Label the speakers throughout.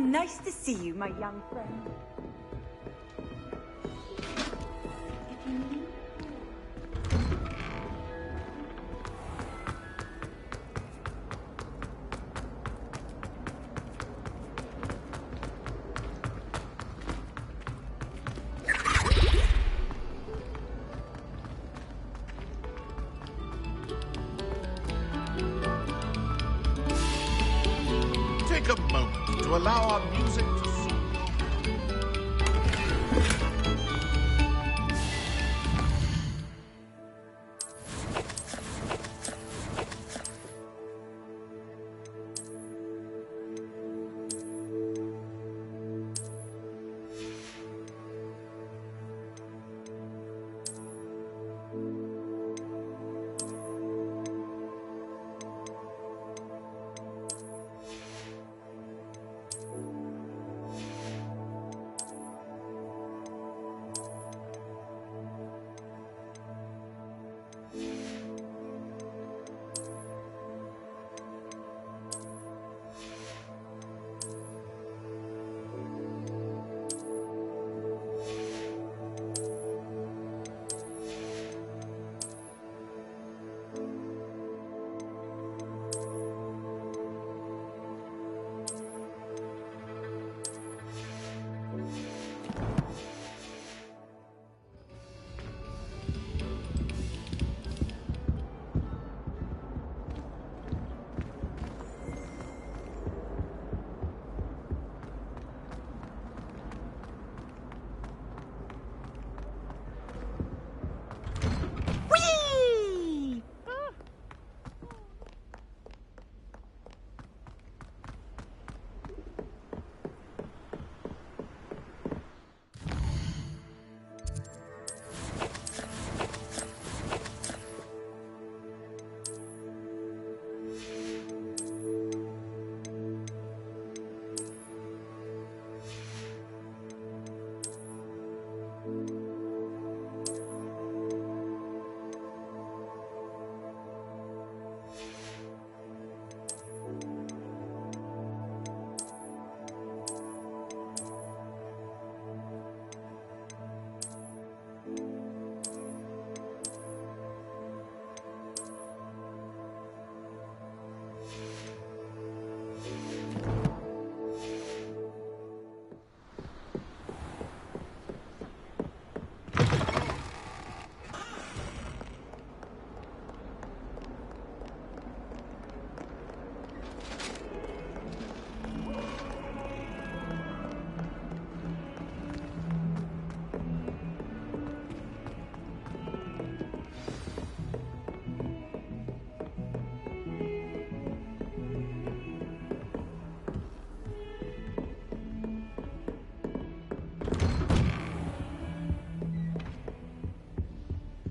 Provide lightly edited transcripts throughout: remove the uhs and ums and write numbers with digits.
Speaker 1: nice to see you, my young friend. If you need...
Speaker 2: Take a moment to allow our music to soothe.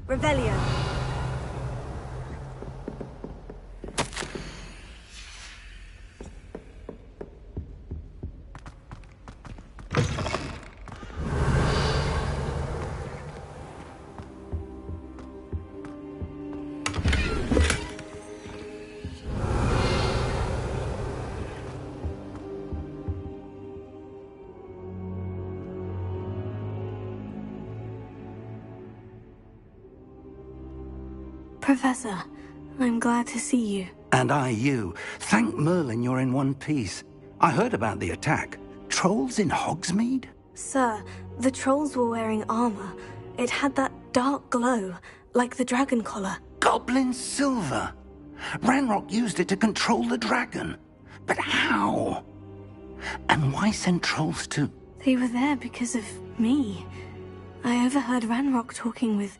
Speaker 1: Revelio.
Speaker 3: Professor, I'm glad to see you.
Speaker 4: And I you. Thank Merlin you're in one piece. I heard about the attack. Trolls in Hogsmeade?
Speaker 3: Sir, the trolls were wearing armor. It had that dark glow, like the dragon collar.
Speaker 4: Goblin silver! Ranrock used it to control the dragon. But how? And why send trolls to...
Speaker 3: They were there because of me. I overheard Ranrock talking with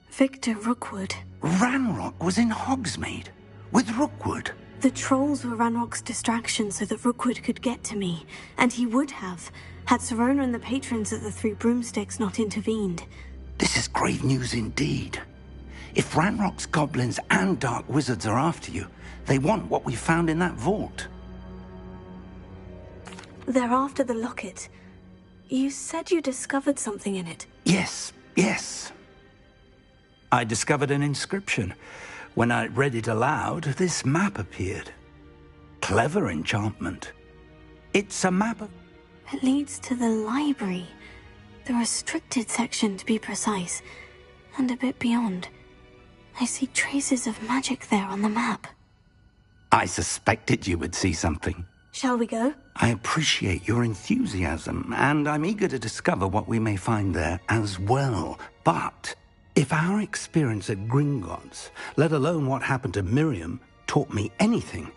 Speaker 3: Victor Rookwood.
Speaker 4: Ranrock was in Hogsmeade? With Rookwood?
Speaker 3: The trolls were Ranrock's distraction so that Rookwood could get to me. And he would have, had Sirona and the patrons of the Three Broomsticks not intervened.
Speaker 4: This is grave news indeed. If Ranrock's goblins and dark wizards are after you, they want what we found in that vault.
Speaker 3: They're after the locket. You said you discovered something in it.
Speaker 4: Yes. I discovered an inscription. When I read it aloud, this map appeared. Clever enchantment. It's a map of...
Speaker 3: It leads to the library. The restricted section, to be precise. And a bit beyond. I see traces of magic there on the map.
Speaker 4: I suspected you would see something.
Speaker 3: Shall we go?
Speaker 4: I appreciate your enthusiasm, and I'm eager to discover what we may find there as well. But if our experience at Gringotts, let alone what happened to Miriam, taught me anything,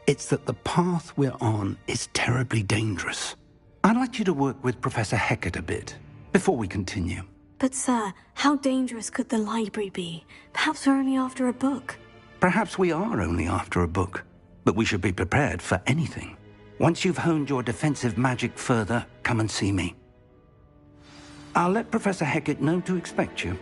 Speaker 4: it's that the path we're on is terribly dangerous. I'd like you to work with Professor Hecat a bit, before we continue.
Speaker 3: But sir, how dangerous could the library be? Perhaps we're only after a book.
Speaker 4: Perhaps we are only after a book, but we should be prepared for anything. Once you've honed your defensive magic further, come and see me. I'll let Professor Hecat know to expect you.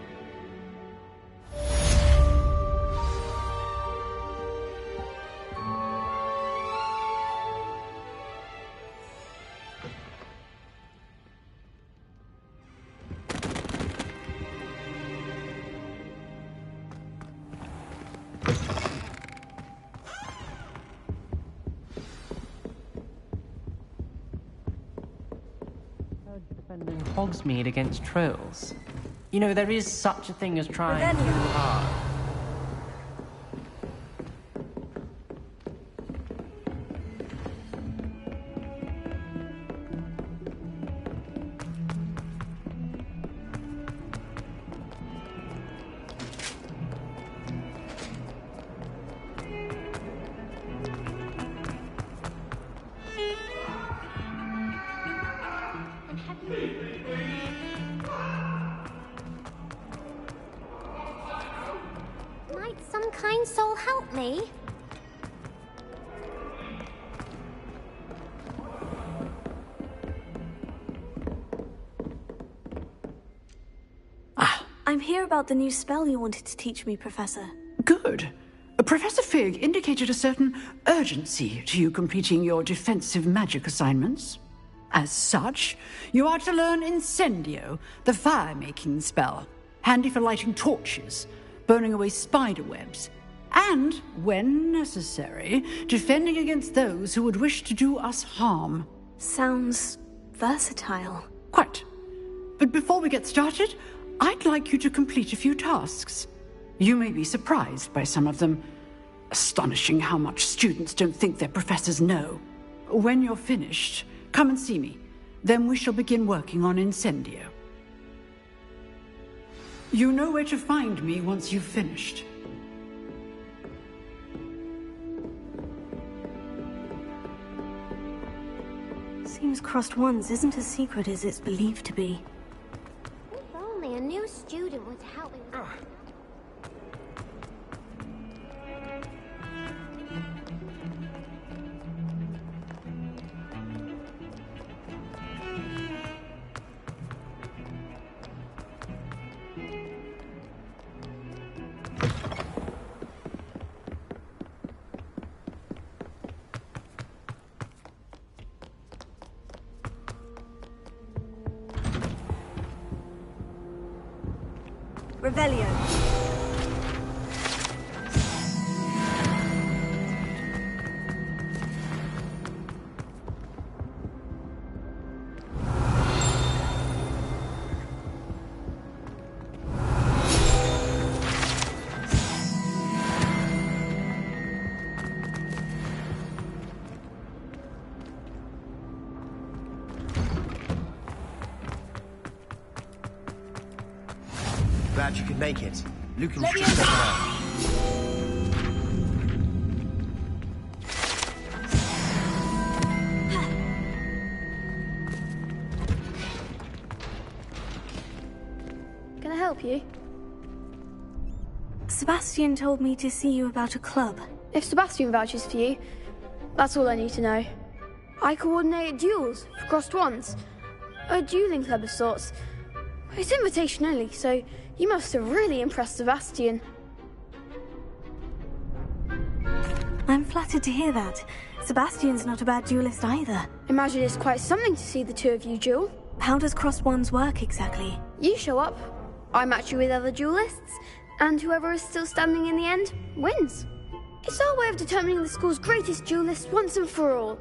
Speaker 5: Defending Hogsmeade against trolls. You know, there is such a thing as trying too
Speaker 1: Revelio.
Speaker 5: hard.
Speaker 6: Might some kind soul help me?
Speaker 3: I'm here about the new spell you wanted to teach me, Professor.
Speaker 7: Good. Professor Fig indicated a certain urgency to you completing your defensive magic assignments. As such, you are to learn Incendio, the fire-making spell, handy for lighting torches, burning away spider webs, and, when necessary, defending against those who would wish to do us harm.
Speaker 3: Sounds versatile.
Speaker 7: Quite. But before we get started, I'd like you to complete a few tasks. You may be surprised by some of them. Astonishing how much students don't think their professors know. When you're finished, come and see me. Then we shall begin working on Incendio. You know where to find me once you've finished.
Speaker 3: Seems Crossed Ones isn't as secret as it's believed to be.
Speaker 6: If only a new student would help me.
Speaker 1: Revelio.
Speaker 2: Glad you could make it. Lucan was just stepping out.
Speaker 6: Can I help you?
Speaker 3: Sebastian told me to see you about a club.
Speaker 8: If Sebastian vouches for you, that's all I need to know. I coordinate duels for Crossed Ones. A dueling club of sorts. It's invitation only, so you must have really impressed Sebastian.
Speaker 3: I'm flattered to hear that. Sebastian's not a bad duelist either.
Speaker 8: Imagine it's quite something to see the two of you duel.
Speaker 3: How does Crossed Ones work exactly?
Speaker 8: You show up, I match you with other duelists, and whoever is still standing in the end wins. It's our way of determining the school's greatest duelist once and for all.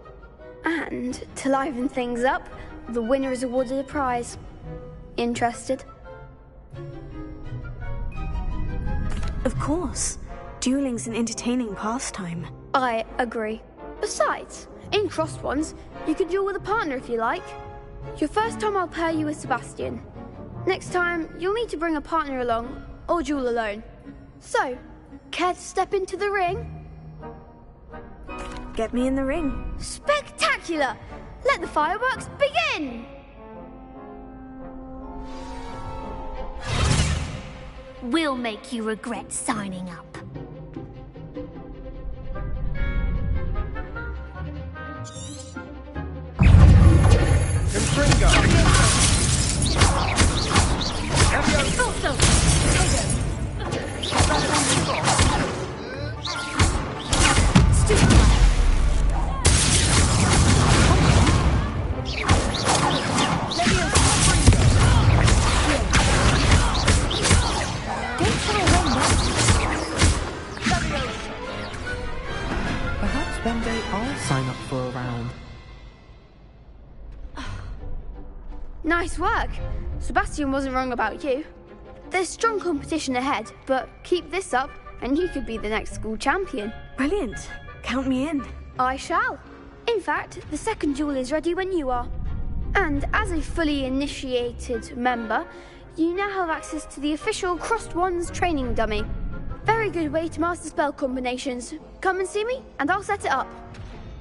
Speaker 8: And to liven things up, the winner is awarded a prize. Interested?
Speaker 3: Of course. Dueling's an entertaining pastime.
Speaker 8: I agree. Besides, in Crossed Ones, you can duel with a partner if you like. Your first time I'll pair you with Sebastian. Next time, you'll need to bring a partner along, or duel alone. So, care to step into the ring?
Speaker 3: Get me in the ring.
Speaker 8: Spectacular! Let the fireworks begin!
Speaker 6: We'll make you regret signing up.
Speaker 5: Perhaps one day I'll sign up for a round.
Speaker 8: Nice work. Sebastian wasn't wrong about you. There's strong competition ahead, but keep this up and you could be the next school champion.
Speaker 3: Brilliant. Count me in.
Speaker 8: I shall. In fact, the second duel is ready when you are. And as a fully initiated member, you now have access to the official Crossed Ones training dummy. Very good way to master spell combinations. Come and see me, and I'll set it up.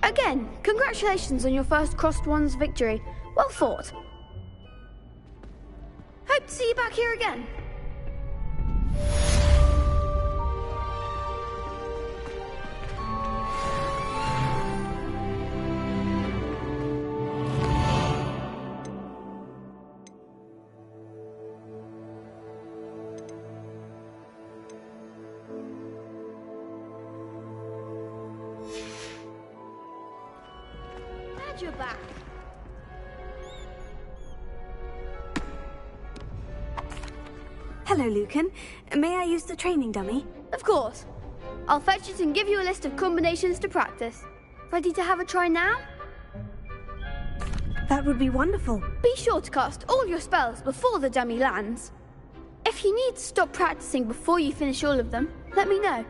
Speaker 8: Again, congratulations on your first Crossed Ones victory. Well fought. Hope to see you back here again. Glad you're back.
Speaker 3: Hello, Lucan. May I use the training dummy?
Speaker 8: Of course. I'll fetch it and give you a list of combinations to practice. Ready to have a try now?
Speaker 3: That would be wonderful.
Speaker 8: Be sure to cast all your spells before the dummy lands. If you need to stop practicing before you finish all of them, let me know.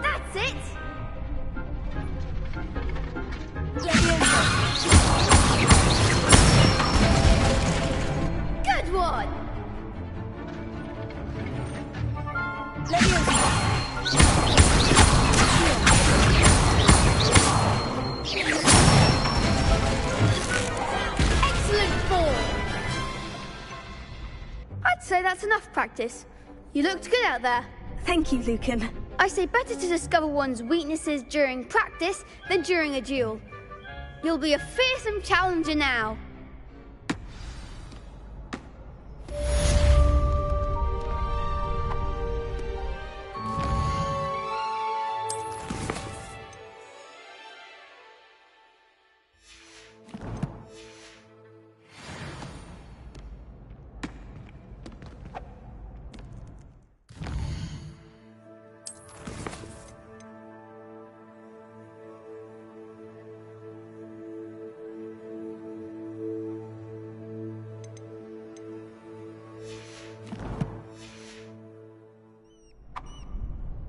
Speaker 8: That's it! Good one! Excellent ball! I'd say that's enough practice. You looked good out there.
Speaker 3: Thank you, Lucan.
Speaker 8: I say better to discover one's weaknesses during practice than during a duel. You'll be a fearsome challenger now.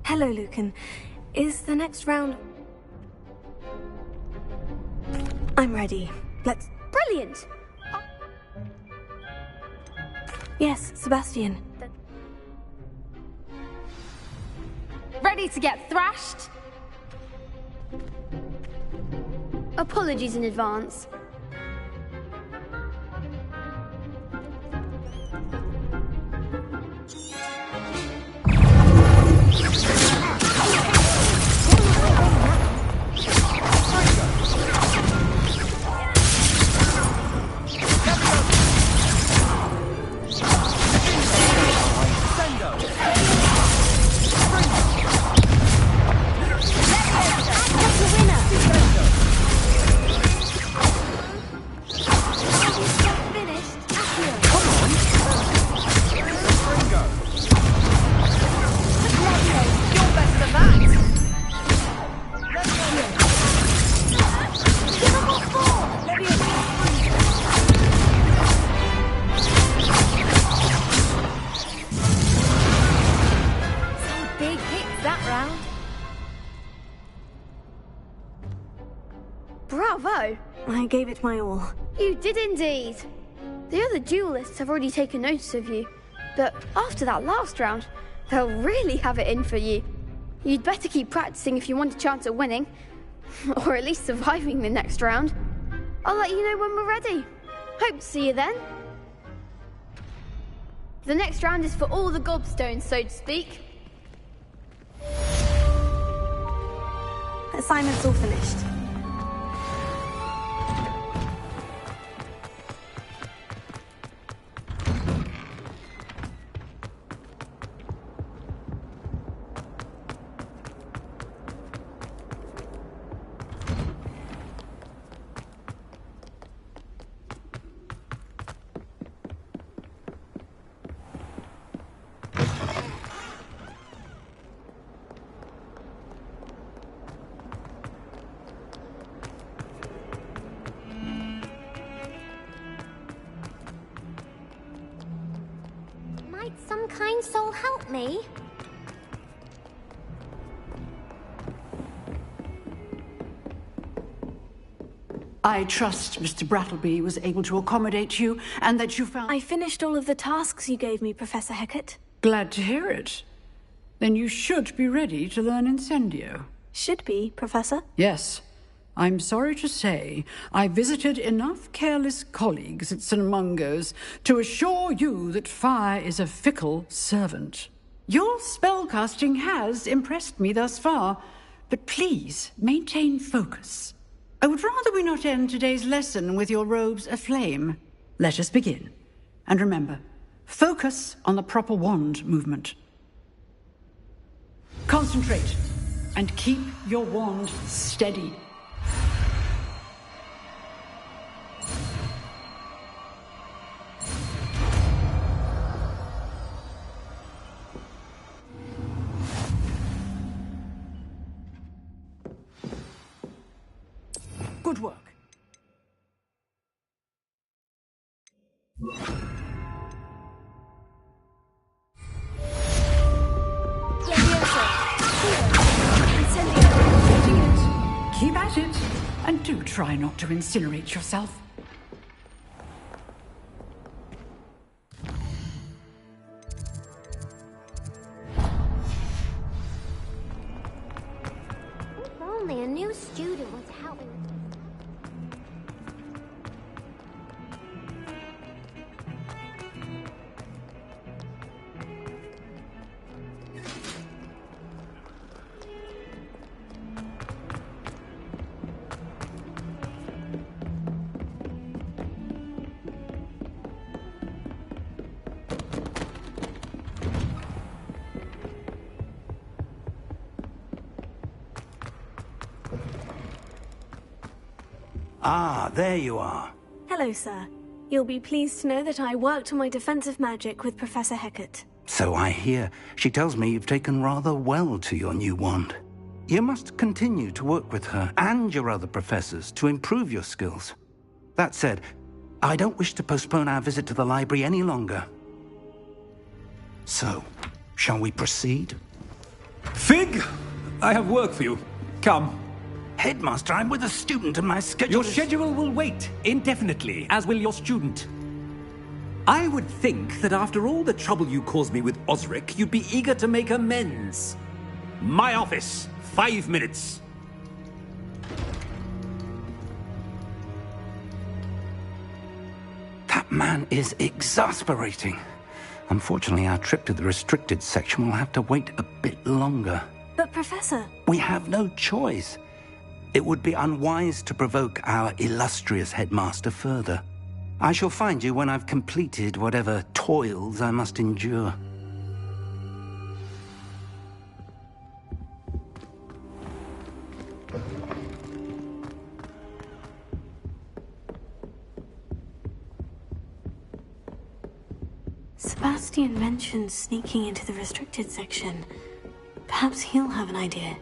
Speaker 3: Hello, Lucan. Is the next round... I'm ready. Let's...
Speaker 8: Brilliant!
Speaker 3: Yes, Sebastian.
Speaker 9: Ready to get thrashed?
Speaker 8: Apologies in advance. go?
Speaker 3: I gave it my all.
Speaker 8: You did indeed. The other duelists have already taken notice of you, but after that last round, they'll really have it in for you. You'd better keep practicing if you want a chance at winning, or at least surviving the next round. I'll let you know when we're ready. Hope to see you then. The next round is for all the gobstones, so to speak.
Speaker 3: Assignment's all finished.
Speaker 6: Might some kind soul help me?
Speaker 7: I trust Mr. Brattleby was able to accommodate you, and that you found...
Speaker 3: I finished all of the tasks you gave me, Professor Hecat.
Speaker 7: Glad to hear it. Then you should be ready to learn Incendio.
Speaker 3: Should be, Professor.
Speaker 7: Yes. I'm sorry to say, I visited enough careless colleagues at St. Mungo's to assure you that fire is a fickle servant. Your spellcasting has impressed me thus far, but please maintain focus. I would rather we not end today's lesson with your robes aflame. Let us begin. And remember, focus on the proper wand movement. Concentrate, and keep your wand steady. Good work. Keep at it, and do try not to incinerate yourself.
Speaker 6: If only a new student was helping.
Speaker 4: Ah, there you are.
Speaker 3: Hello, sir. You'll be pleased to know that I worked on my defensive magic with Professor Hecat.
Speaker 4: So I hear. She tells me you've taken rather well to your new wand. You must continue to work with her and your other professors to improve your skills. That said, I don't wish to postpone our visit to the library any longer. So, shall we proceed?
Speaker 10: Fig! I have work for you. Come.
Speaker 4: Headmaster, I'm with a student and my schedule
Speaker 10: Your schedule will wait indefinitely, as will your student. I would think that after all the trouble you caused me with Osric, you'd be eager to make amends. My office. 5 minutes.
Speaker 4: That man is exasperating. Unfortunately, our trip to the restricted section will have to wait a bit longer.
Speaker 3: But, Professor...
Speaker 4: We have no choice. It would be unwise to provoke our illustrious headmaster further. I shall find you when I've completed whatever toils I must endure.
Speaker 3: Sebastian mentioned sneaking into the restricted section. Perhaps he'll have an idea.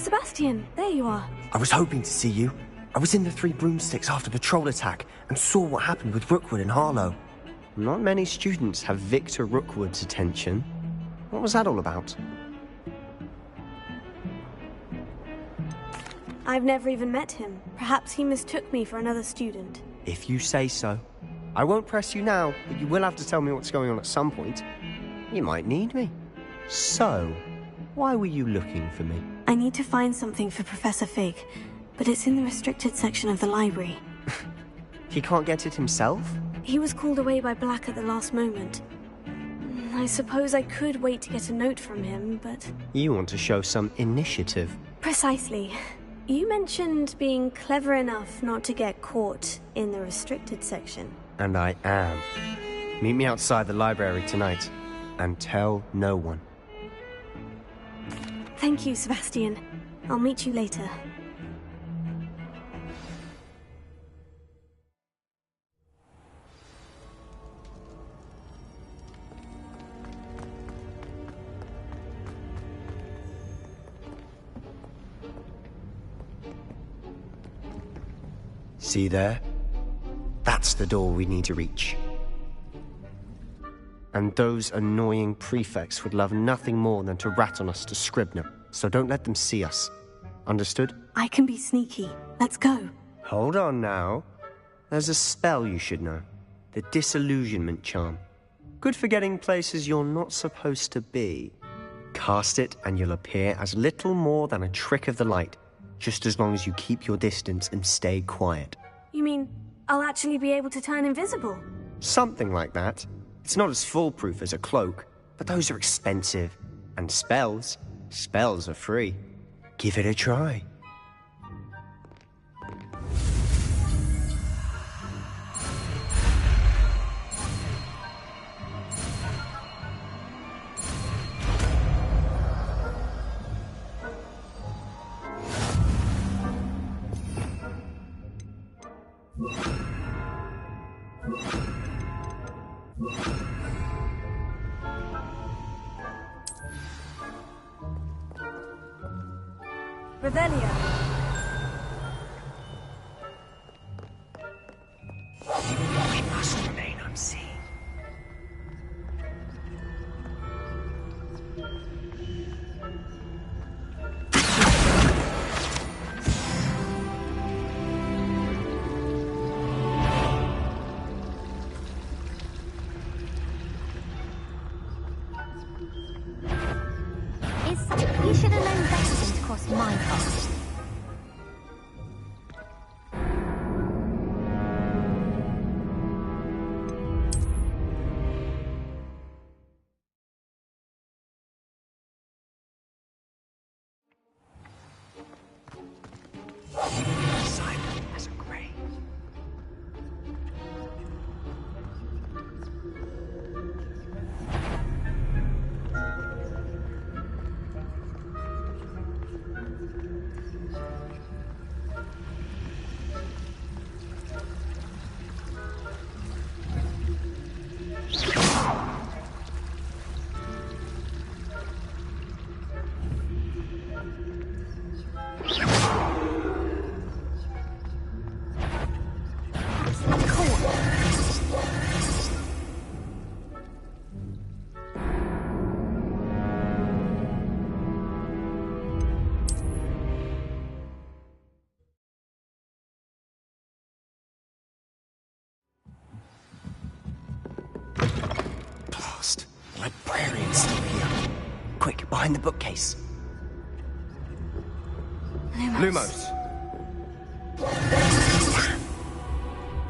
Speaker 3: Sebastian, there you are.
Speaker 11: I was hoping to see you. I was in the Three Broomsticks after the troll attack and saw what happened with Rookwood and Harlow. Not many students have Victor Rookwood's attention. What was that all about?
Speaker 3: I've never even met him. Perhaps he mistook me for another student.
Speaker 11: If you say so. I won't press you now, but you will have to tell me what's going on at some point. You might need me. So, why were you looking for me?
Speaker 3: I need to find something for Professor Fig, but it's in the restricted section of the library.
Speaker 11: He can't get it himself?
Speaker 3: He was called away by Black at the last moment. I suppose I could wait to get a note from him, but...
Speaker 11: You want to show some initiative.
Speaker 3: Precisely. You mentioned being clever enough not to get caught in the restricted section.
Speaker 11: And I am. Meet me outside the library tonight, and tell no one.
Speaker 3: Thank you, Sebastian. I'll meet you later.
Speaker 11: See there? That's the door we need to reach. And those annoying prefects would love nothing more than to rat on us to Scribner, so don't let them see us. Understood?
Speaker 3: I can be sneaky. Let's go.
Speaker 11: Hold on now. There's a spell you should know. The Disillusionment Charm. Good for getting places you're not supposed to be. Cast it and you'll appear as little more than a trick of the light, just as long as you keep your distance and stay quiet.
Speaker 3: You mean I'll actually be able to turn invisible?
Speaker 11: Something like that. It's not as foolproof as a cloak, but those are expensive. And spells are free. Give it a try.
Speaker 1: Revelio.
Speaker 11: We must remain unseen.
Speaker 6: We should have known better than to cross my path.
Speaker 11: Silent as a grave. Blast. The librarian's still here. Quick, behind the bookcase. Lumos.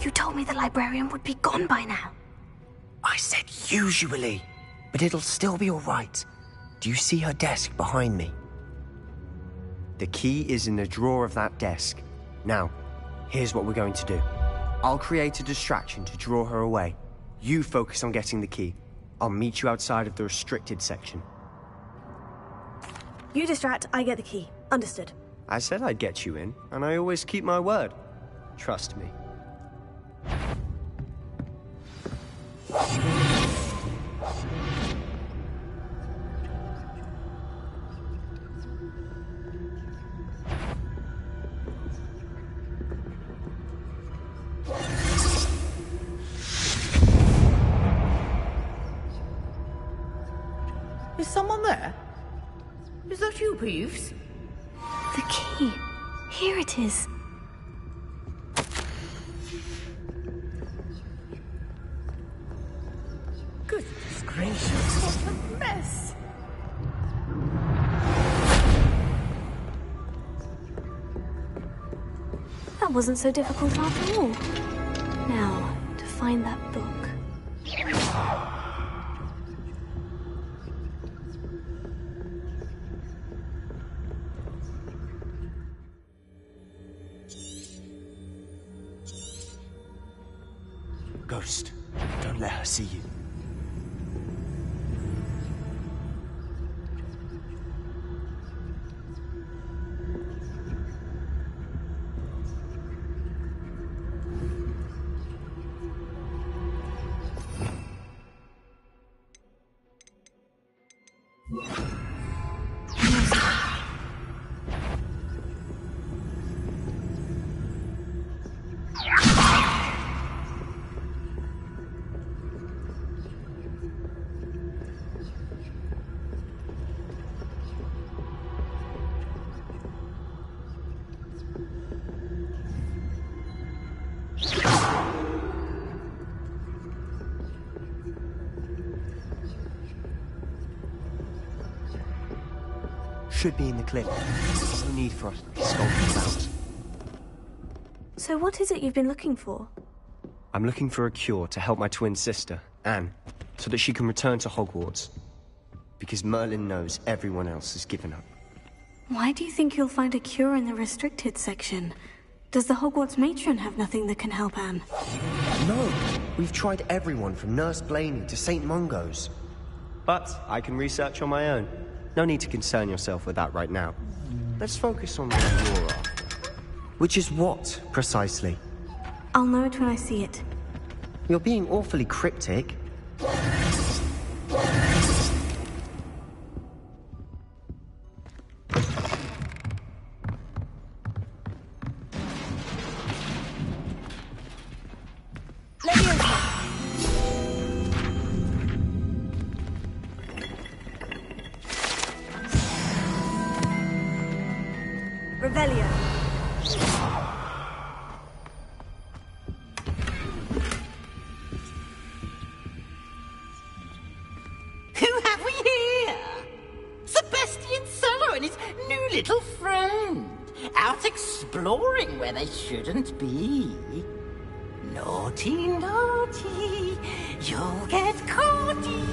Speaker 3: You told me the librarian would be gone by now.
Speaker 11: I said usually, but it'll still be all right. Do you see her desk behind me? The key is in the drawer of that desk. Now, here's what we're going to do. I'll create a distraction to draw her away. You focus on getting the key. I'll meet you outside of the restricted section.
Speaker 3: You distract, I get the key. Understood.
Speaker 11: I said I'd get you in, and I always keep my word. Trust me.
Speaker 12: Is someone there? Is that you, Ps5?
Speaker 3: The key. Here it is.
Speaker 12: Goodness gracious, what a mess!
Speaker 3: That wasn't so difficult after all. Now, to find that book.
Speaker 11: Ghost, don't let her see you. Should be in the clip. There's no need for us to be skulking about.
Speaker 3: So what is it you've been looking for?
Speaker 11: I'm looking for a cure to help my twin sister, Anne, so that she can return to Hogwarts. Because Merlin knows everyone else has given up.
Speaker 3: Why do you think you'll find a cure in the restricted section? Does the Hogwarts matron have nothing that can help Anne?
Speaker 11: No, we've tried everyone from Nurse Blaney to St. Mungo's. But I can research on my own. No need to concern yourself with that right now. Let's focus on what you're after. Which is what, precisely?
Speaker 3: I'll know it when I see it.
Speaker 11: You're being awfully cryptic.
Speaker 1: Revelio.
Speaker 12: Who have we here? Sebastian Solo and his new little friend. Out exploring where they shouldn't be. Naughty, naughty. You'll get caughty.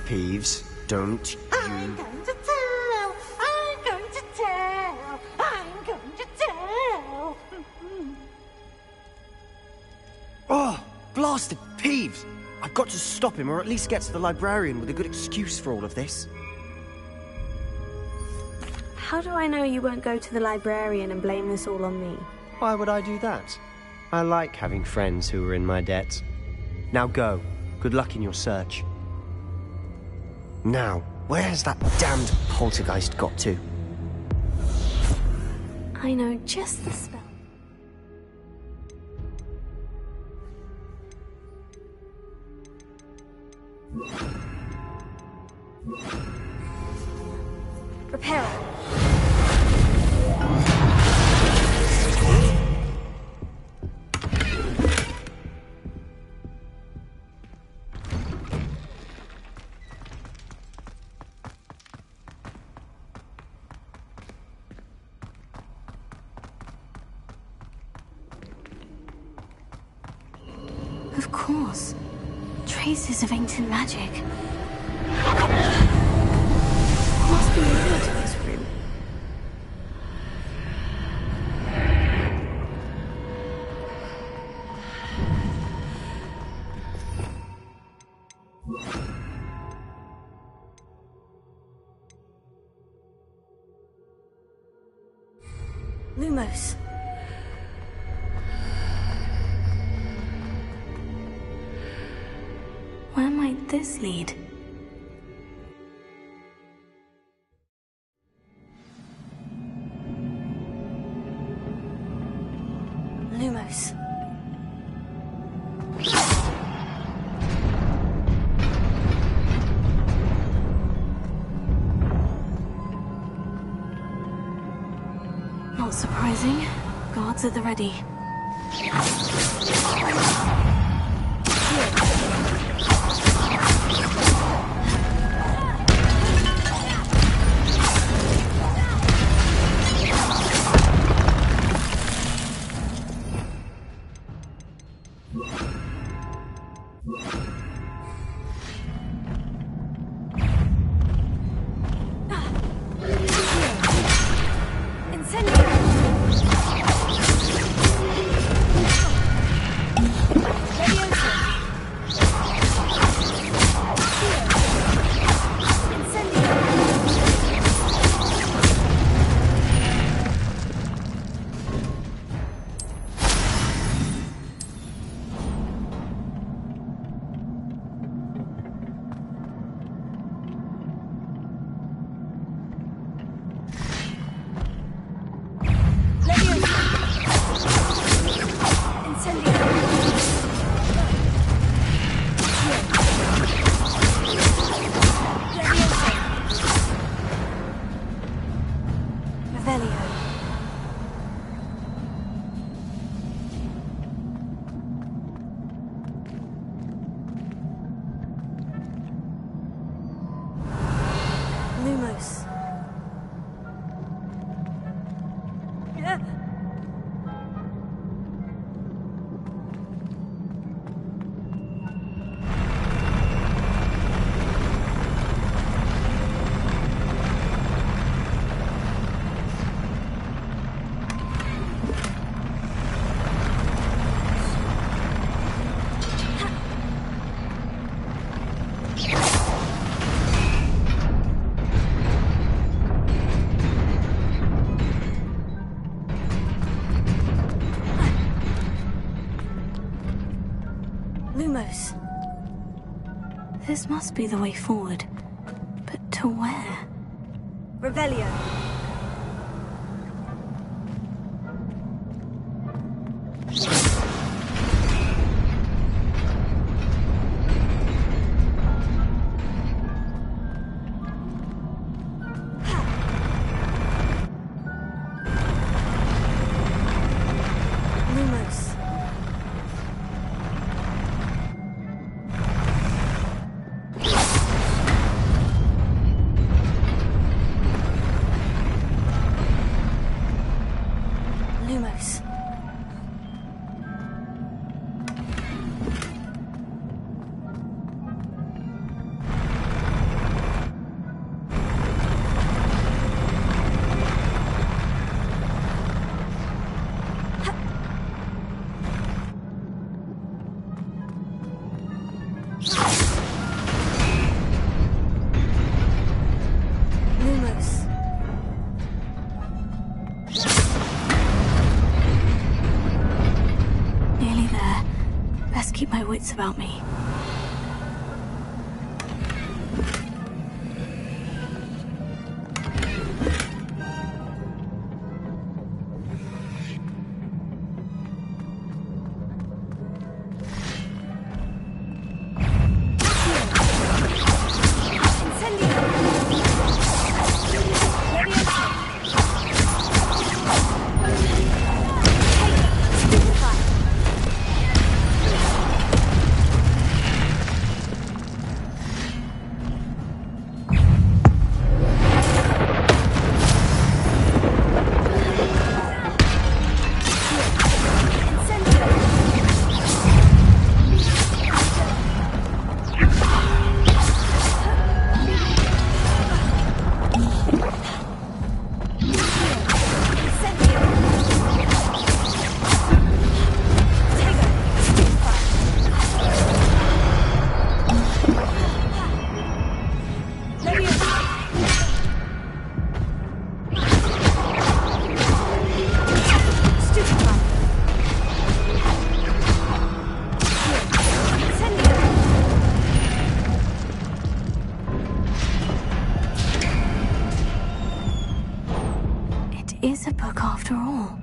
Speaker 11: Peeves, don't you...
Speaker 12: I'm going to tell. I'm going to tell. I'm going to tell.
Speaker 11: Oh, blasted Peeves! I've got to stop him, or at least get to the librarian with a good excuse for all of this.
Speaker 3: How do I know you won't go to the librarian and blame this all on me?
Speaker 11: Why would I do that? I like having friends who are in my debt. Now go. Good luck in your search. Now, where has that damned poltergeist got to?
Speaker 3: I know just the spell.
Speaker 1: Prepare.
Speaker 3: Of course. Traces of ancient magic. Must be near to this room. Lumos. Where might this lead? Lumos. unsurprising. Guards at the ready. This must be the way forward. But to where?
Speaker 1: Revelio.
Speaker 3: Wits about me. Is a book after all.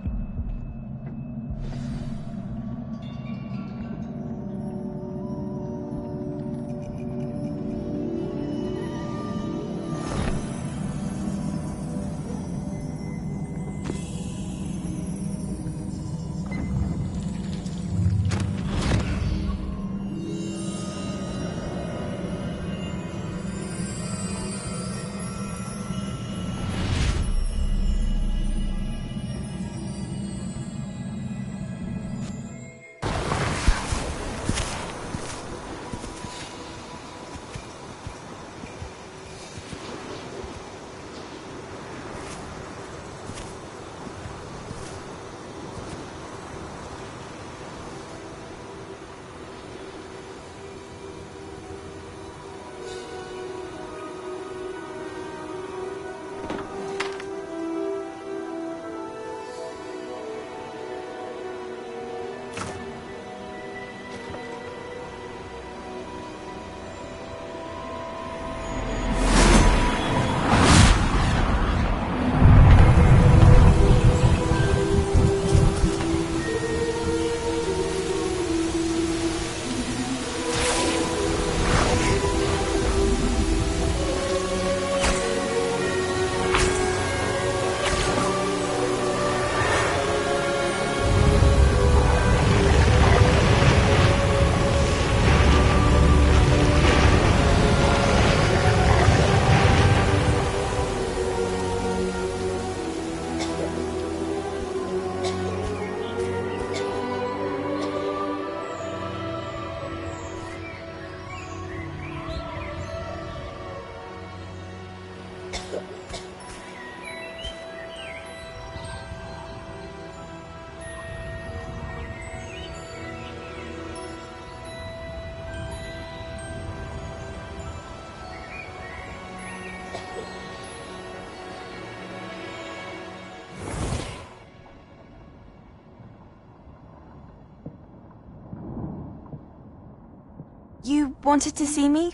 Speaker 13: You wanted to see me?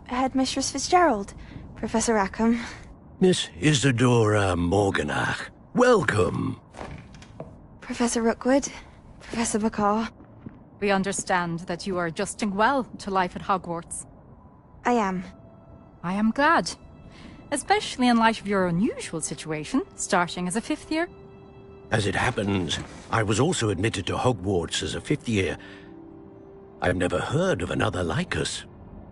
Speaker 13: Headmistress Fitzgerald, Professor Rackham.
Speaker 14: Miss Isadora Morganach, welcome.
Speaker 13: Professor Rookwood, Professor Bakar.
Speaker 9: We understand that you are adjusting well to life at Hogwarts.
Speaker 13: I am.
Speaker 9: I am glad. Especially in light of your unusual situation, starting as a 5th year.
Speaker 14: As it happens, I was also admitted to Hogwarts as a 5th year. I've never heard of another like us.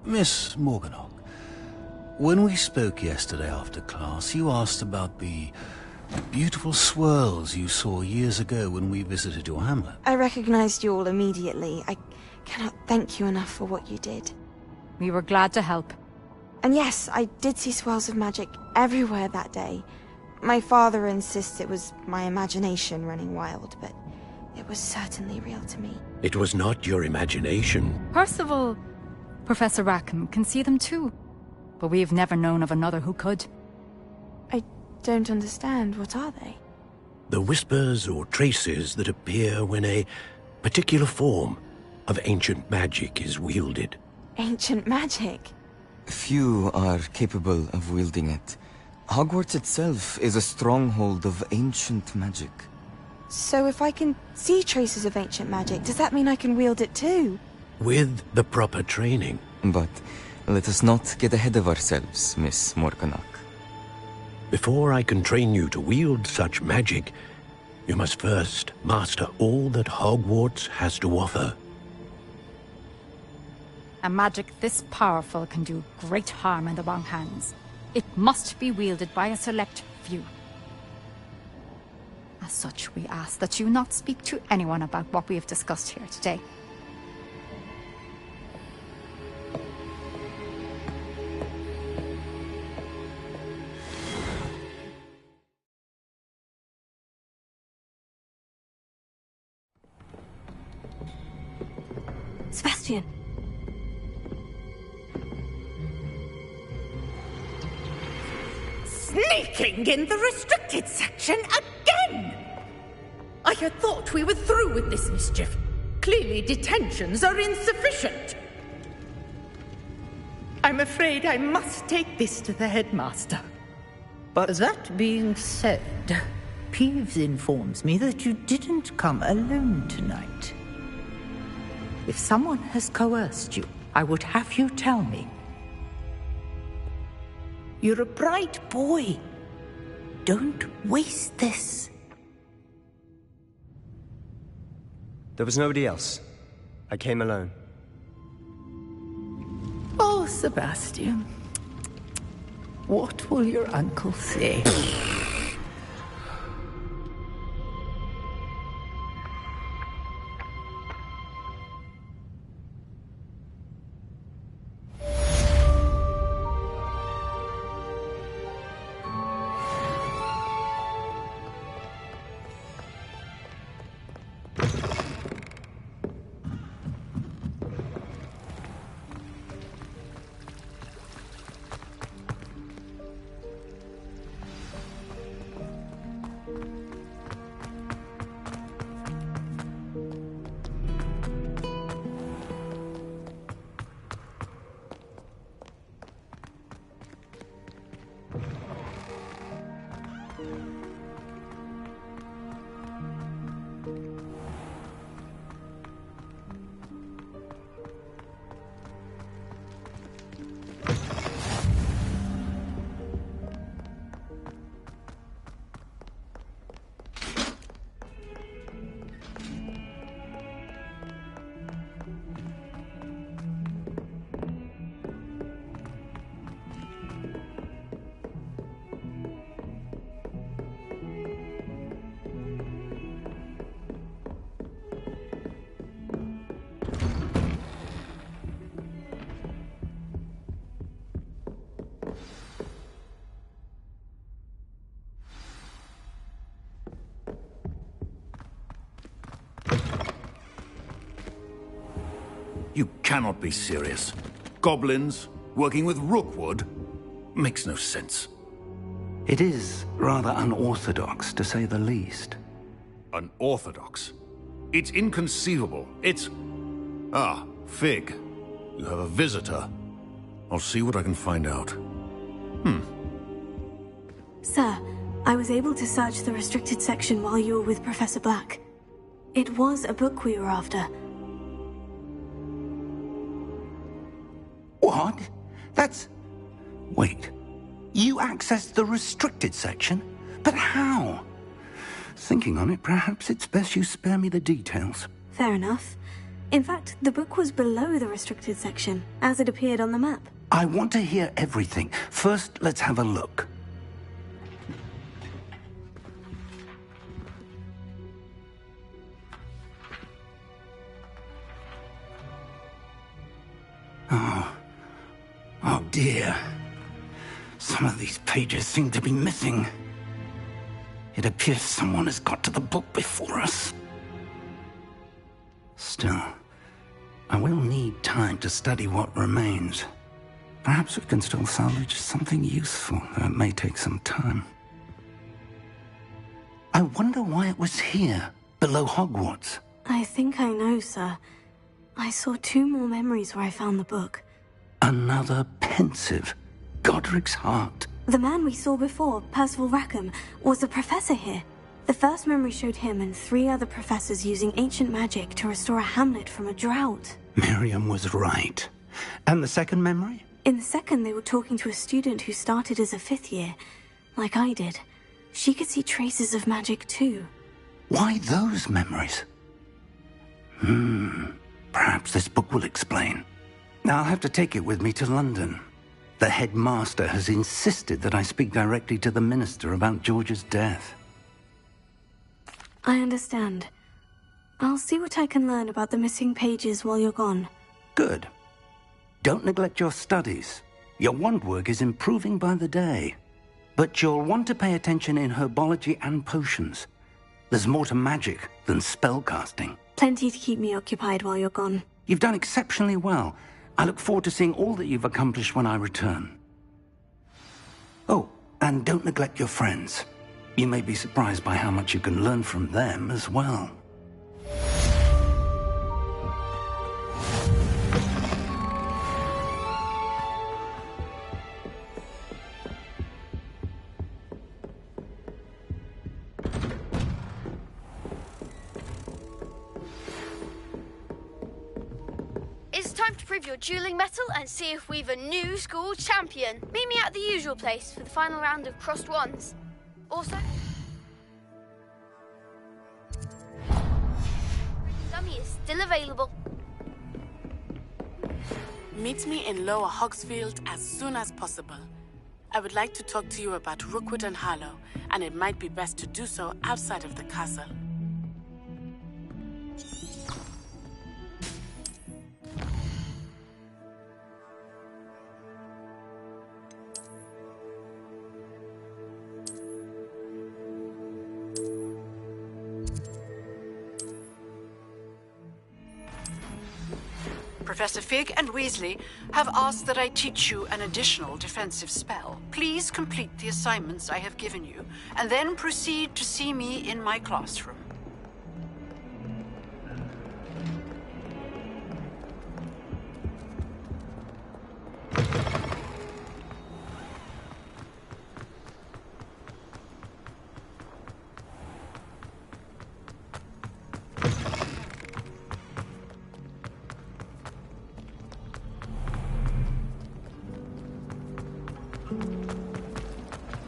Speaker 15: Miss Morganach, when we spoke yesterday after class, you asked about the beautiful swirls you saw years ago when we visited your hamlet.
Speaker 13: I recognized you all immediately. I cannot thank you enough for what you did.
Speaker 9: We were glad to help.
Speaker 13: And yes, I did see swirls of magic everywhere that day. My father insists it was my imagination running wild, but it was certainly real to me.
Speaker 14: It was not your imagination.
Speaker 9: Percival, Professor Rackham can see them too. But we've never known of another who could.
Speaker 13: I don't understand. What are they?
Speaker 14: The whispers or traces that appear when a particular form of ancient magic is wielded.
Speaker 13: Ancient magic?
Speaker 16: Few are capable of wielding it. Hogwarts itself is a stronghold of ancient magic.
Speaker 13: So if I can see traces of ancient magic, does that mean I can wield it too?
Speaker 14: With the proper training.
Speaker 16: But let us not get ahead of ourselves, Miss Morganach.
Speaker 14: Before I can train you to wield such magic, you must first master all that Hogwarts has to offer.
Speaker 9: A magic this powerful can do great harm in the wrong hands. It must be wielded by a select few. As such, we ask that you not speak to anyone about what we have discussed here today.
Speaker 1: Sebastian.
Speaker 12: Sneaking in the restricted section again! I had thought we were through with this mischief. Clearly detentions are insufficient. I'm afraid I must take this to the headmaster.
Speaker 17: But that being said, Ps5 informs me that you didn't come alone tonight. If someone has coerced you, I would have you tell me. You're a bright boy. Don't waste this.
Speaker 11: There was nobody else. I came alone.
Speaker 17: Oh, Sebastian. What will your uncle say?
Speaker 2: You cannot be serious. Goblins working with Rookwood? Makes no sense.
Speaker 4: It is rather unorthodox, to say the least.
Speaker 2: Unorthodox? It's inconceivable. It's... Ah, Fig. You have a visitor. I'll see what I can find out.
Speaker 3: Sir, I was able to search the restricted section while you were with Professor Black. It was a book we were after.
Speaker 4: What? That's... Wait. You accessed the restricted section? But how? Thinking on it, perhaps it's best you spare me the details.
Speaker 3: Fair enough. In fact, the book was below the restricted section, as it appeared on the map.
Speaker 4: I want to hear everything. First, let's have a look. Oh dear. Some of these pages seem to be missing. It appears someone has got to the book before us. Still, I will need time to study what remains. Perhaps we can still salvage something useful, though it may take some time. I wonder why it was here, below Hogwarts.
Speaker 3: I think I know, sir. I saw 2 more memories where I found the book.
Speaker 4: Another pensive. Godric's heart.
Speaker 3: The man we saw before, Percival Rackham, was a professor here. The first memory showed him and 3 other professors using ancient magic to restore a hamlet from a drought.
Speaker 4: Miriam was right. And the second memory?
Speaker 3: In the second, they were talking to a student who started as a 5th year, like I did. She could see traces of magic too.
Speaker 4: Why those memories? Perhaps this book will explain. I'll have to take it with me to London. The headmaster has insisted that I speak directly to the minister about George's death.
Speaker 3: I understand. I'll see what I can learn about the missing pages while you're gone.
Speaker 4: Good. Don't neglect your studies. Your wand work is improving by the day. But you'll want to pay attention in herbology and potions. There's more to magic than spellcasting.
Speaker 3: Plenty to keep me occupied while you're gone.
Speaker 4: You've done exceptionally well. I look forward to seeing all that you've accomplished when I return. Oh, and don't neglect your friends. You may be surprised by how much you can learn from them as well.
Speaker 8: It's time to prove your dueling mettle and see if we've a new school champion. Meet me at the usual place for the final round of crossed wands. Also, dummy is still available.
Speaker 18: Meet me in Lower Hogsfield as soon as possible. I would like to talk to you about Rookwood and Harlow, and it might be best to do so outside of the castle.
Speaker 7: Professor Fig and Weasley have asked that I teach you an additional defensive spell. Please complete the assignments I have given you, and then proceed to see me in my classroom.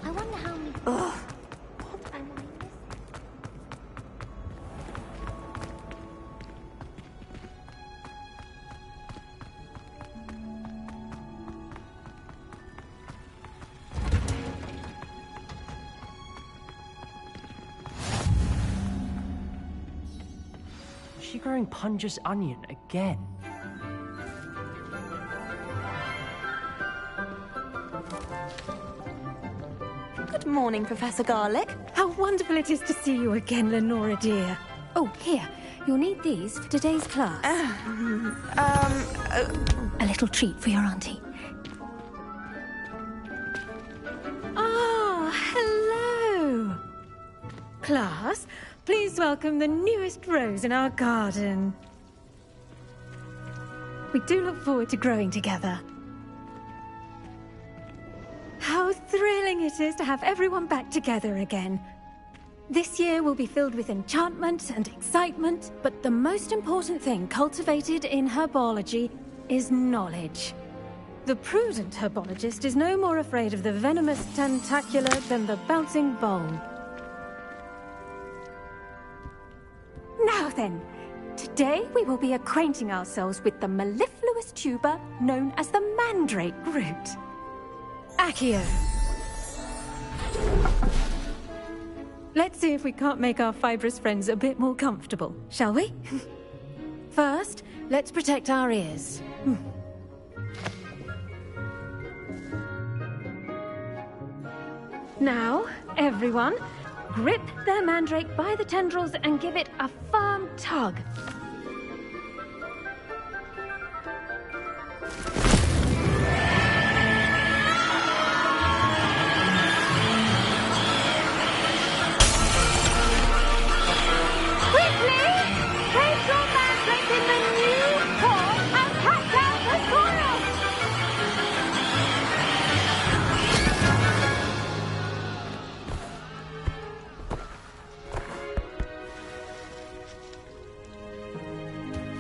Speaker 6: I wonder how many...
Speaker 3: Ugh.
Speaker 6: What am I missing?
Speaker 5: Is she growing Punja's onion again?
Speaker 19: Good morning, Professor Garlick. How wonderful it is to see you again, Lenora dear. Oh, here. You'll need these for today's class. A little treat for your auntie.
Speaker 20: Ah, hello. Class, please welcome the newest rose in our garden.
Speaker 19: We do look forward to growing together. How thrilling it is to have everyone back together again. This year will be filled with enchantment and excitement, but the most important thing cultivated in herbology is knowledge. The prudent herbologist is no more afraid of the venomous tentacula than the bouncing bulb. Now then, today we will be acquainting ourselves with the mellifluous tuber known as the mandrake root. Accio. Let's see if we can't make our fibrous friends a bit more comfortable, shall we? First, let's protect our ears. Now, everyone, grip their mandrake by the tendrils and give it a firm tug.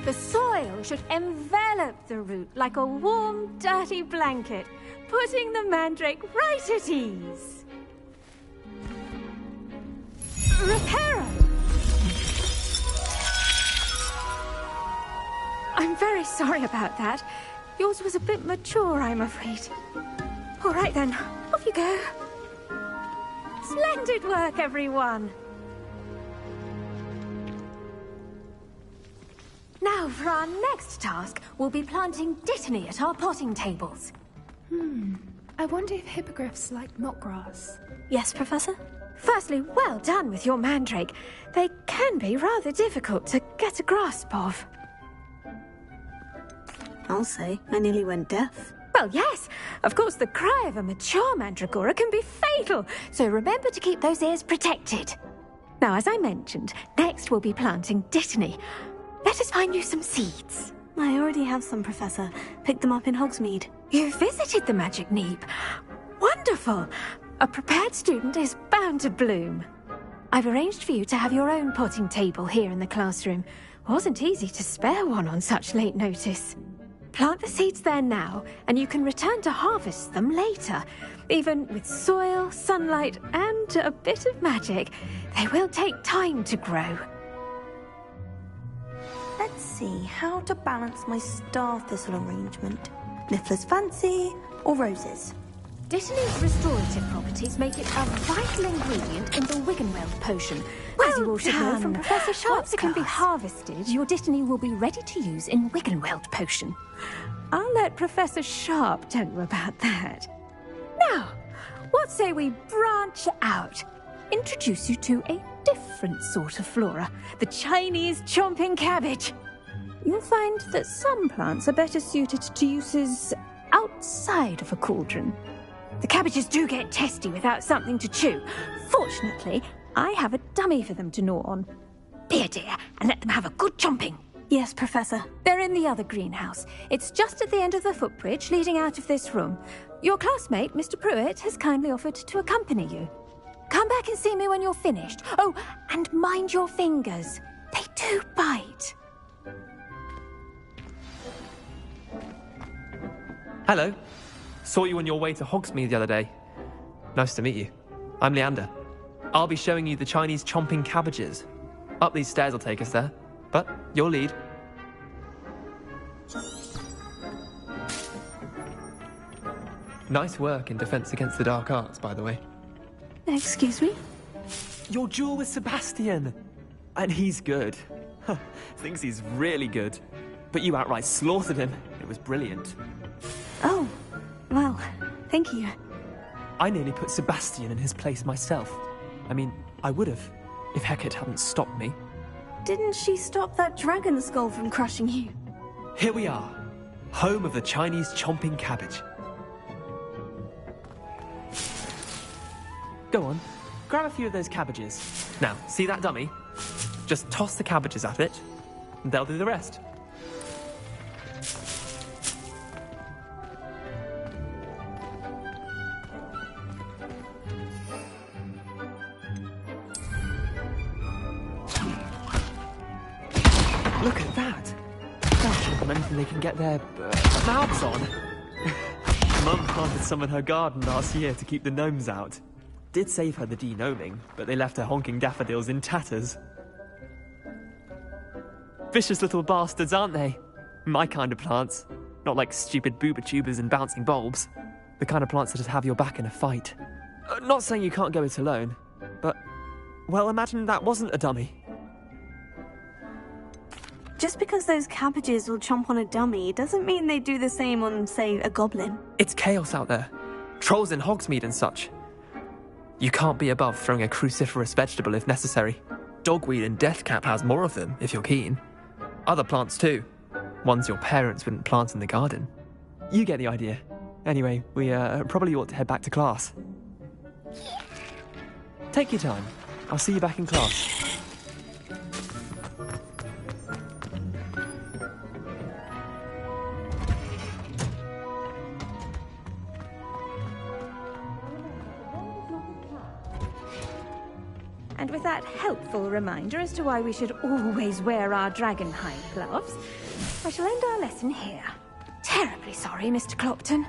Speaker 19: The soil should envelop the root like a warm, dirty blanket, putting the mandrake right at ease. Reparo! I'm very sorry about that. Yours was a bit mature, I'm afraid. All right then, off you go. Splendid work, everyone! Now, for our next task, we'll be planting dittany at our potting tables.
Speaker 21: I wonder if hippogriffs like knotgrass.
Speaker 19: Yes, Professor? Firstly, well done with your mandrake. They can be rather difficult to get a grasp of.
Speaker 3: I'll say, I nearly went deaf.
Speaker 19: Well, yes. Of course, the cry of a mature mandragora can be fatal, so remember to keep those ears protected. Now, as I mentioned, next we'll be planting dittany. Let us find you some seeds.
Speaker 3: I already have some, Professor. Picked them up in Hogsmeade.
Speaker 19: You visited the Magic Neep. Wonderful. A prepared student is bound to bloom. I've arranged for you to have your own potting table here in the classroom. Wasn't easy to spare one on such late notice. Plant the seeds there now, and you can return to harvest them later. Even with soil, sunlight, and a bit of magic, they will take time to grow.
Speaker 3: Let's see how to balance my star thistle arrangement. Niffler's fancy or roses?
Speaker 19: Dittany's restorative properties make it a vital ingredient in the Wiggenweld potion. As you all should know from Professor Sharp's Once it can be harvested, your dittany will be ready to use in Wiggenweld potion. I'll let Professor Sharp tell you about that. Now, what say we branch out? Introduce you to a different sort of flora, the Chinese chomping cabbage. You'll find that some plants are better suited to uses outside of a cauldron. The cabbages do get testy without something to chew. Fortunately, I have a dummy for them to gnaw on. Be a dear and let them have a good chomping.
Speaker 3: Yes, Professor.
Speaker 19: They're in the other greenhouse. It's just at the end of the footbridge leading out of this room. Your classmate, Mr. Pruitt, has kindly offered to accompany you. Come back and see me when you're finished. Oh, and mind your fingers. They do bite.
Speaker 22: Hello. Saw you on your way to Hogsmeade the other day. Nice to meet you. I'm Leander. I'll be showing you the Chinese chomping cabbages. Up these stairs will take us there, but your lead. Nice work in Defense Against the Dark Arts, by the way.
Speaker 3: Excuse me?
Speaker 22: Your duel with Sebastian! And he's good. Thinks he's really good. But you outright slaughtered him. It was brilliant.
Speaker 3: Oh, well, thank you.
Speaker 22: I nearly put Sebastian in his place myself. I mean, I would have, if Hecate hadn't stopped me.
Speaker 3: Didn't she stop that dragon skull from crushing you?
Speaker 22: Here we are, home of the Chinese chomping cabbage. Go on, grab a few of those cabbages. Now, see that dummy? Just toss the cabbages at it, and they'll do the rest. anything they can get their mouths on. Mum planted some in her garden last year to keep the gnomes out. Did save her the de-gnoming, but they left her honking daffodils in tatters. Vicious little bastards, aren't they? My kind of plants. Not like stupid booba tubers and bouncing bulbs. The kind of plants that'd have your back in a fight. Not saying you can't go it alone, but, well, imagine that wasn't a dummy.
Speaker 3: Just because those cabbages will chomp on a dummy doesn't mean they do the same on, say, a goblin.
Speaker 22: It's chaos out there. Trolls in Hogsmeade and such. You can't be above throwing a cruciferous vegetable if necessary. Dogweed and deathcap has more of them, if you're keen. Other plants too. Ones your parents wouldn't plant in the garden. You get the idea. Anyway, we probably ought to head back to class. Take your time. I'll see you back in class.
Speaker 19: And with that helpful reminder as to why we should always wear our dragonhide gloves, I shall end our lesson here. Terribly sorry, Mr. Clopton.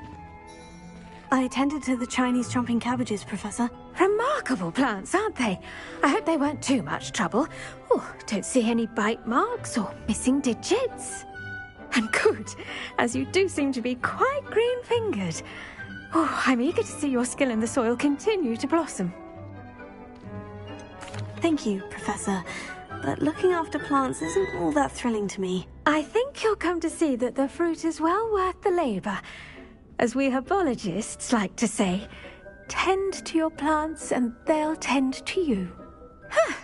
Speaker 3: I tended to the Chinese chomping cabbages, Professor.
Speaker 19: Remarkable plants, aren't they? I hope they weren't too much trouble. Oh, don't see any bite marks or missing digits. And good, as you do seem to be quite green-fingered. Oh, I'm eager to see your skill in the soil continue to blossom.
Speaker 3: Thank you, Professor. But looking after plants isn't all that thrilling to me.
Speaker 19: I think you'll come to see that the fruit is well worth the labor. As we herbologists like to say, tend to your plants and they'll tend to you. Huh.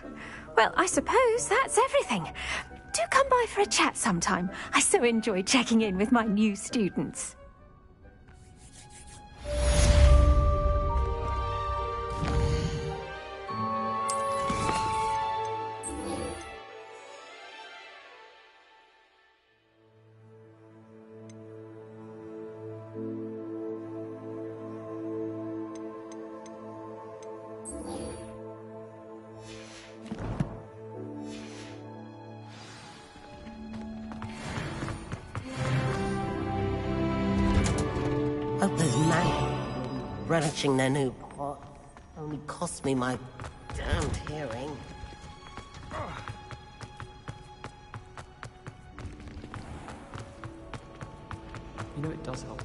Speaker 19: Well, I suppose that's everything. Do come by for a chat sometime. I so enjoy checking in with my new students.
Speaker 10: Hope those man relishing their new pot only cost me my damned hearing.
Speaker 22: You know it does help.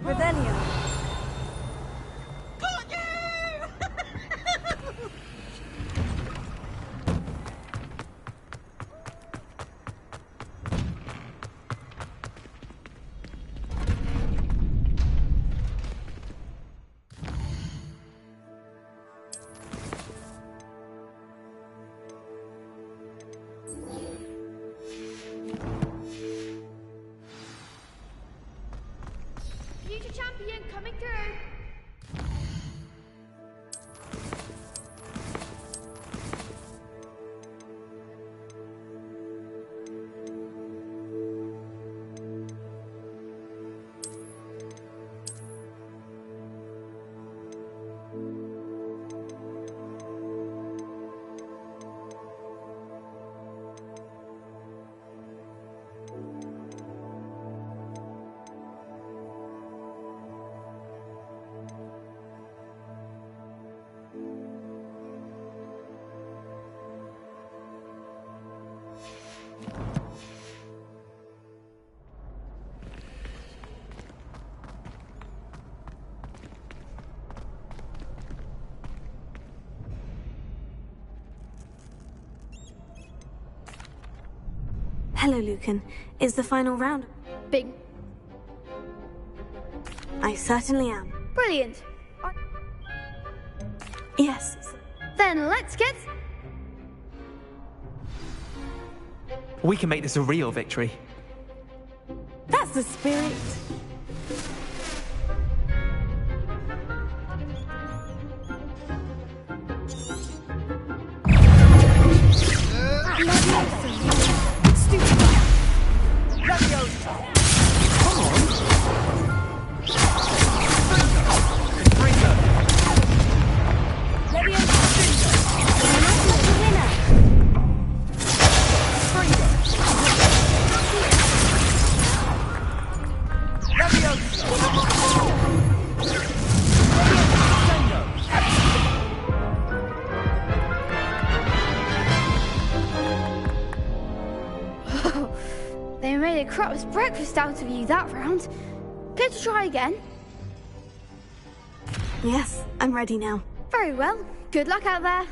Speaker 1: Revelio.
Speaker 6: Future champion coming through.
Speaker 3: Hello, Lucan. Is the final round?
Speaker 8: Big.
Speaker 3: I certainly am.
Speaker 8: Brilliant.
Speaker 3: Yes.
Speaker 8: Then let's get...
Speaker 22: We can make this a real victory.
Speaker 3: That's the spirit.
Speaker 8: They made a crap's breakfast out of you that round. Care to try again?
Speaker 3: Yes, I'm ready now.
Speaker 8: Very well. Good luck out there.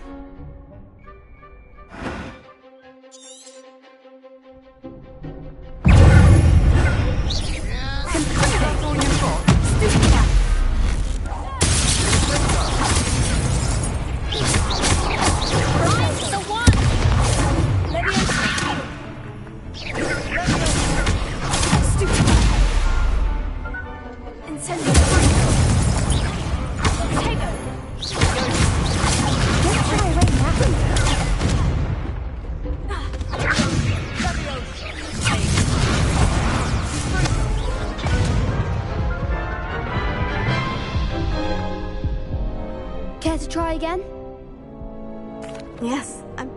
Speaker 8: Care to try again?
Speaker 3: Yes, I'm...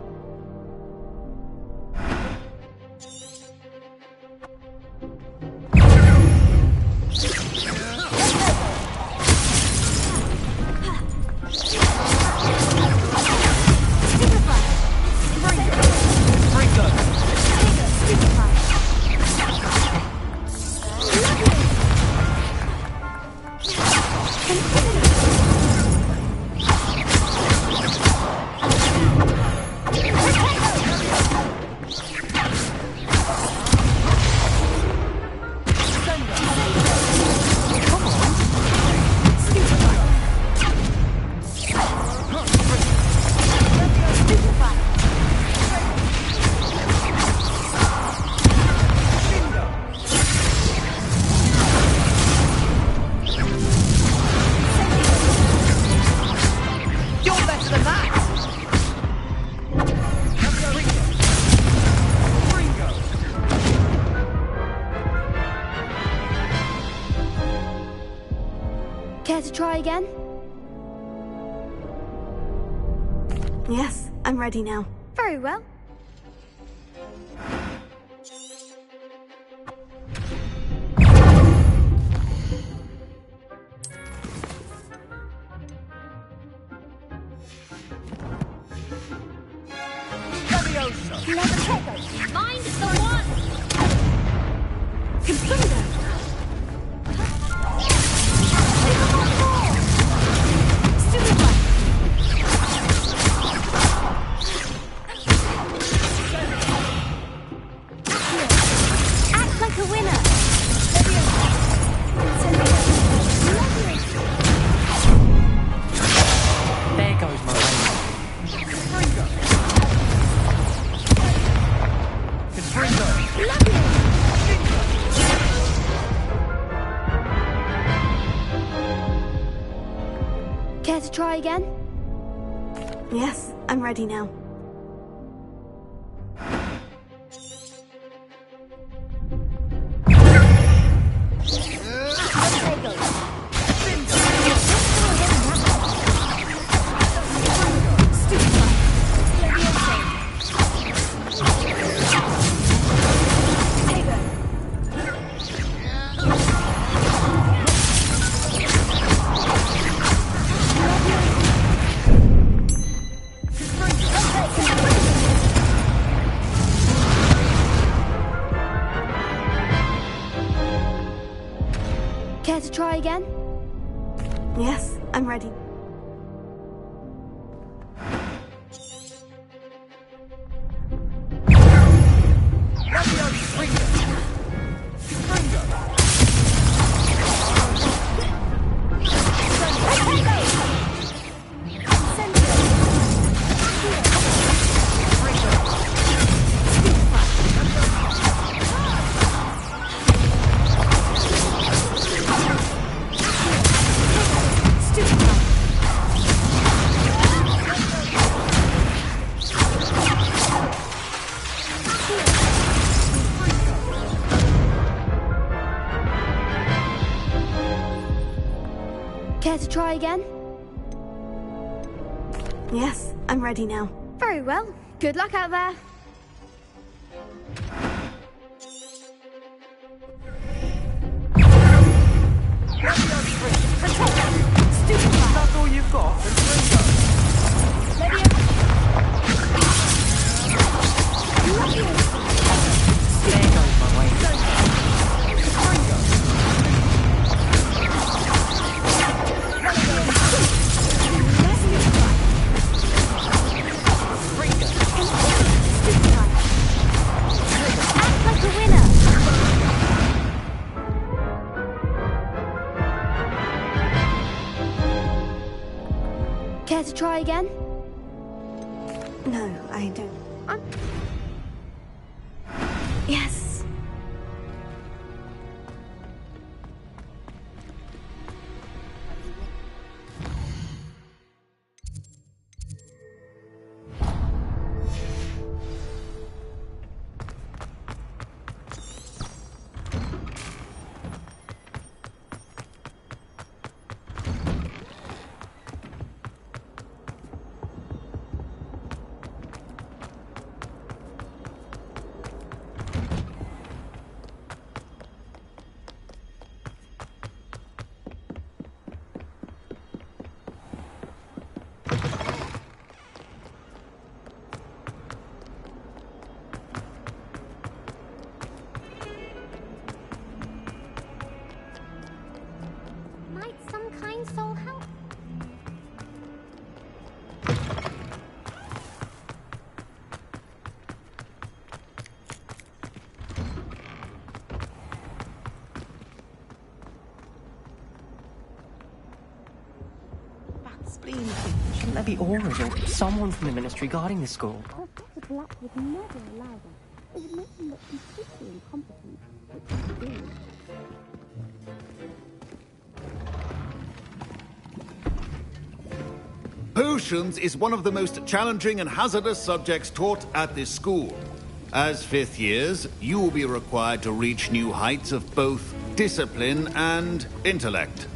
Speaker 8: Care to try again?
Speaker 3: Yes, I'm ready now.
Speaker 8: Very well.
Speaker 19: Find the one!
Speaker 3: Act like a winner!
Speaker 22: There goes my lane.
Speaker 8: Care to try again?
Speaker 3: Yes, I'm ready now.
Speaker 8: Care to try again?
Speaker 3: Yes, I'm ready.
Speaker 2: Leviosa!
Speaker 8: Care to try again?
Speaker 3: Yes, I'm ready now.
Speaker 8: Very well. Good luck out there.
Speaker 5: That's all you've got? There goes my way.
Speaker 8: Act like a winner. Care to try again?
Speaker 3: No, I don't. Yes.
Speaker 6: Might some kind soul help?
Speaker 5: That spleen thing. Shouldn't there be aurors or someone from the ministry guarding the school?
Speaker 6: Professor Black would never allow that. It would make him look completely incompetent, which he do.
Speaker 2: Potions is one of the most challenging and hazardous subjects taught at this school. As fifth years, you will be required to reach new heights of both discipline and intellect.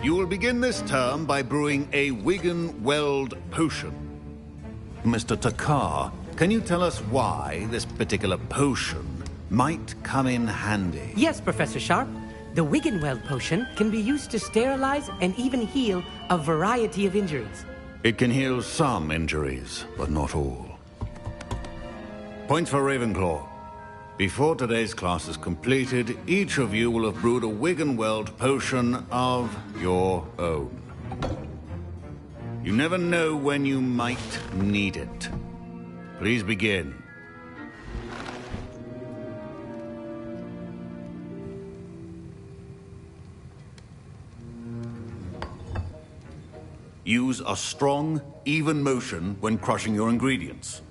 Speaker 2: You will begin this term by brewing a Wigan-Weld potion. Mr. Takar, can you tell us why this particular potion might come in handy?
Speaker 13: Yes, Professor Sharp. The Wigan-Weld potion can be used to sterilize and even heal a variety of injuries.
Speaker 2: It can heal some injuries, but not all. Points for Ravenclaw. Before today's class is completed, each of you will have brewed a Wigan-Weld potion of your own. You never know when you might need it. Please begin. Use a strong, even motion when crushing your ingredients.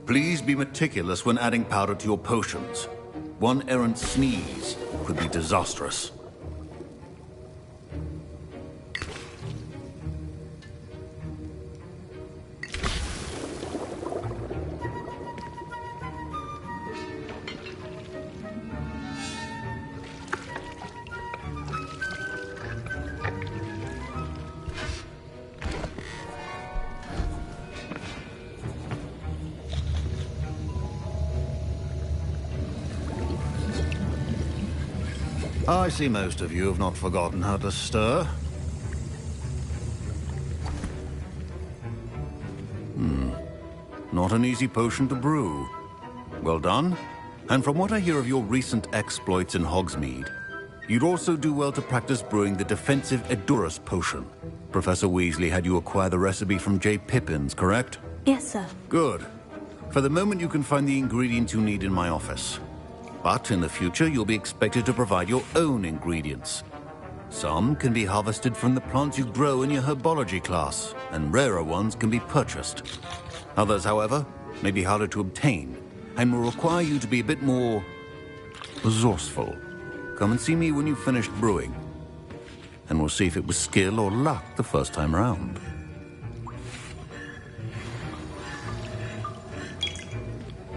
Speaker 2: Please be meticulous when adding powder to your potions. One errant sneeze could be disastrous. I see most of you have not forgotten how to stir. Not an easy potion to brew. Well done. And from what I hear of your recent exploits in Hogsmeade, You'd also do well to practice brewing the defensive Edurus potion. Professor Weasley had you acquire the recipe from J. Pippin's, correct?
Speaker 3: Yes, sir.
Speaker 2: Good. For the moment, you can find the ingredients you need in my office. But in the future, you'll be expected to provide your own ingredients. Some can be harvested from the plants you grow in your herbology class, and rarer ones can be purchased. Others, however, may be harder to obtain, and will require you to be a bit more resourceful. Come and see me when you've finished brewing, and we'll see if it was skill or luck the first time round.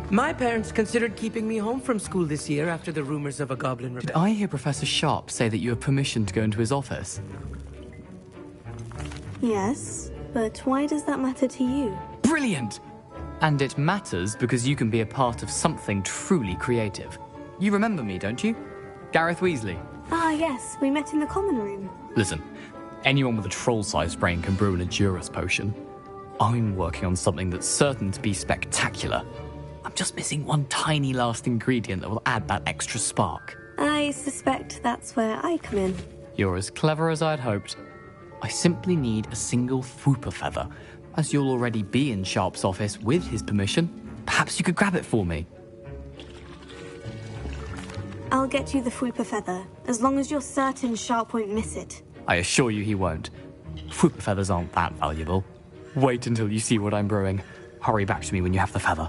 Speaker 13: My parents considered keeping me home from school this year after the rumors of a goblin
Speaker 15: Did I hear Professor Sharp say that you have permission to go into his office?
Speaker 3: Yes, but why does that matter to you?
Speaker 15: Brilliant! And it matters because you can be a part of something truly creative. You remember me, don't you? Gareth Weasley.
Speaker 3: Ah, yes, we met in the common room.
Speaker 15: Listen, anyone with a troll-sized brain can brew an Edurus potion. I'm working on something that's certain to be spectacular. I'm just missing one tiny last ingredient that will add that extra spark.
Speaker 3: I suspect that's where I come in.
Speaker 15: You're as clever as I'd hoped. I simply need a single Fwooper feather. As you'll already be in Sharp's office with his permission, perhaps you could grab it for me.
Speaker 3: I'll get you the Fwooper feather, as long as you're certain Sharp won't miss it.
Speaker 15: I assure you he won't. Fwooper feathers aren't that valuable. Wait until you see what I'm brewing. Hurry back to me when you have the feather.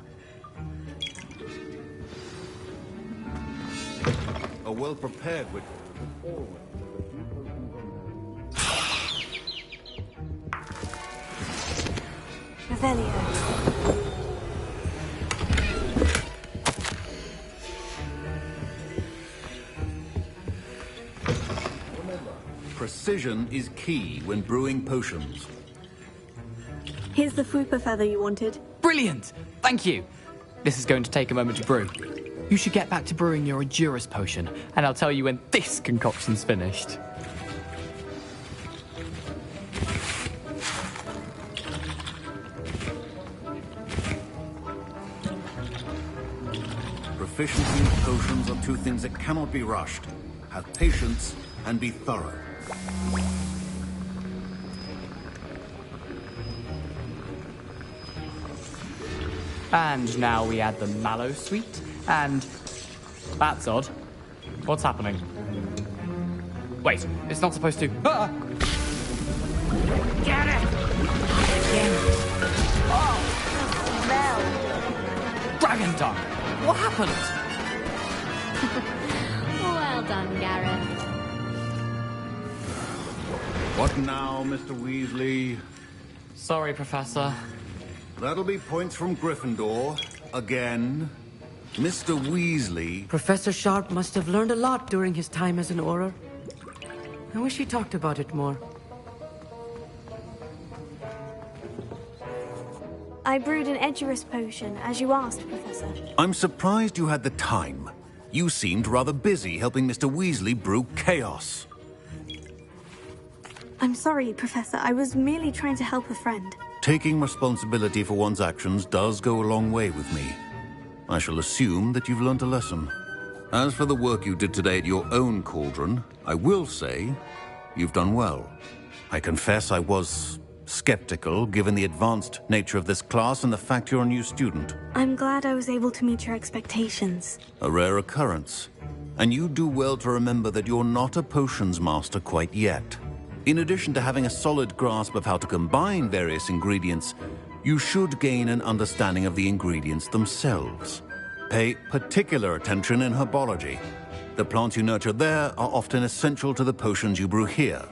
Speaker 2: A well-prepared witch.
Speaker 3: Revelio.
Speaker 2: Precision is key when brewing potions.
Speaker 3: Here's the Fwooper feather you wanted.
Speaker 15: Brilliant! Thank you! This is going to take a moment to brew. You should get back to brewing your Edurus potion, and I'll tell you when this concoction's finished.
Speaker 2: Proficiency in potions are two things that cannot be rushed. Have patience and be thorough.
Speaker 15: And now we add the mallow sweet, and... That's odd. What's happening? Wait, it's not supposed to... Ah!
Speaker 12: Get it!
Speaker 15: Oh! Dragon tongue! What happened?
Speaker 19: Well done, Gareth.
Speaker 2: What now, Mr. Weasley?
Speaker 15: Sorry, Professor.
Speaker 2: That'll be points from Gryffindor. Again. Mr. Weasley...
Speaker 13: Professor Sharp must have learned a lot during his time as an Auror. I wish he talked about it more.
Speaker 3: I brewed an Edurus potion, as you asked, Professor.
Speaker 2: I'm surprised you had the time. You seemed rather busy helping Mr. Weasley brew chaos.
Speaker 3: I'm sorry, Professor. I was merely trying to help a friend.
Speaker 2: Taking responsibility for one's actions does go a long way with me. I shall assume that you've learnt a lesson. As for the work you did today at your own cauldron, I will say you've done well. I confess I was skeptical, given the advanced nature of this class and the fact you're a new student.
Speaker 3: I'm glad I was able to meet your expectations.
Speaker 2: A rare occurrence. And you do well to remember that you're not a potions master quite yet. In addition to having a solid grasp of how to combine various ingredients, you should gain an understanding of the ingredients themselves. Pay particular attention in herbology. The plants you nurture there are often essential to the potions you brew here.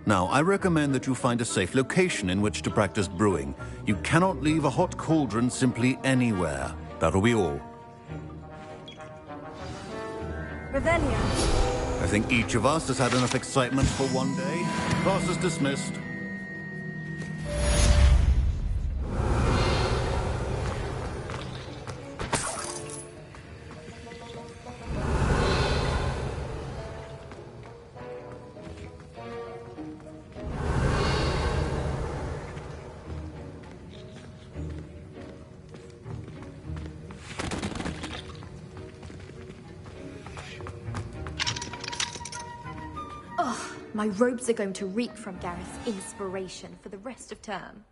Speaker 2: Now, I recommend that you find a safe location in which to practice brewing. You cannot leave a hot cauldron simply anywhere. That'll be all.
Speaker 1: Revelio.
Speaker 2: I think each of us has had enough excitement for one day. Class is dismissed.
Speaker 14: My robes are going to reek from Gareth's inspiration for the rest of term.